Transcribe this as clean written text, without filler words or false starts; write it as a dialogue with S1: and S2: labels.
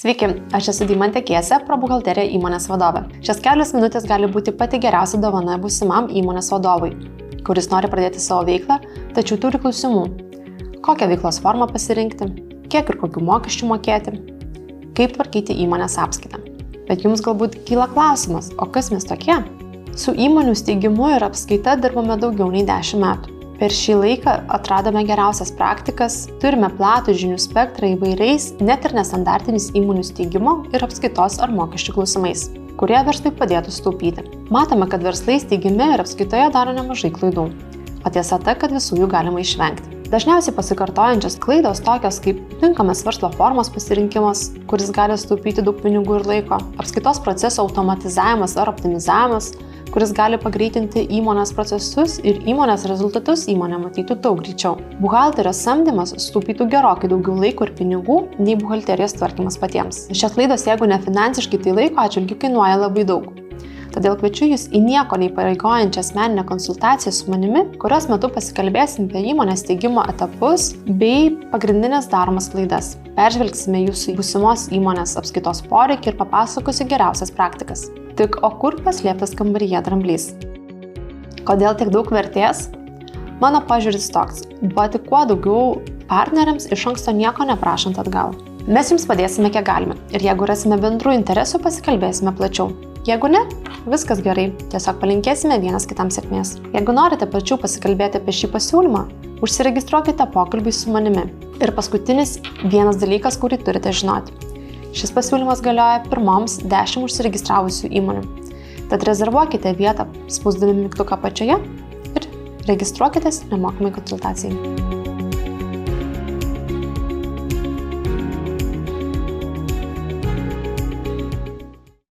S1: Sveiki, aš esu Deimantė Kėsė, ProBuhalterija įmonės vadovė. Šias kelias minutės gali būti pati geriausia dovana būsimam įmonės vadovui, kuris nori pradėti savo veiklą, tačiau turi klausimų. Kokią veiklos formą pasirinkti, kiek ir kokių mokesčių mokėti, kaip tvarkyti įmonės apskaitą. Bet jums galbūt kyla klausimas, o kas mes tokie? Su įmonių steigimu ir apskaita dirbame daugiau nei 10 metų. Per šį laiką atradome geriausias praktikas, turime platų žinių spektrą įvairiais, net ir nestandartiniais įmonių steigimo ir apskaitos ar mokesčių klausimais, kurie verslui padėtų sutaupyti. Matome, kad verslai steigime ir apskaitoje daro nemažai klaidų, o tiesa ta, kad visų jų galima išvengti. Dažniausiai pasikartojančios klaidos tokios kaip tinkamas verslo formos pasirinkimas, kuris gali sutaupyti daug pinigų ir laiko, apskaitos proceso automatizavimas ar optimizavimas, kuris gali pagreitinti įmonės procesus ir įmonės rezultatus įmonė matytų daug greičiau. Buhalterio samdymas sutaupytų gerokai daugiau laiko ir pinigų nei buhalterijos tvarkymas patiems. Šios klaidos, jeigu ne finansiškai, tai laiko atžvilgiu kainuoja labai daug. Todėl kviečiu jūs į nieko neįpareigojančią asmeninę konsultaciją su manimi, kurios metu pasikalbėsim apie įmonės steigimo etapus bei pagrindinės daromas klaidas. Peržvelgsime jūsų būsimos įmonės apskaitos poreikį ir papasakosiu geriausias praktikas. Tik o kur paslėptas kambaryje dramblys? Kodėl tiek daug vertės? Mano požiūris toks – duoti kuo daugiau partneriams iš anksto nieko neprašant atgal. Mes jums padėsime kiek galime ir jeigu rasime bendrų interesų, pasikalbėsime plačiau. Jeigu ne, viskas gerai, tiesiog palinkėsime vienas kitam sėkmės. Jeigu norite plačiau pasikalbėti apie šį pasiūlymą, užsiregistruokite pokalbį su manimi. Ir paskutinis vienas dalykas, kurį turite žinoti. Šis pasiūlymas galioja pirmoms 10 užsiregistravusių įmonių. Tad rezervuokite vietą spausdami mygtuką apačioje ir registruokitės nemokamai konsultacijai.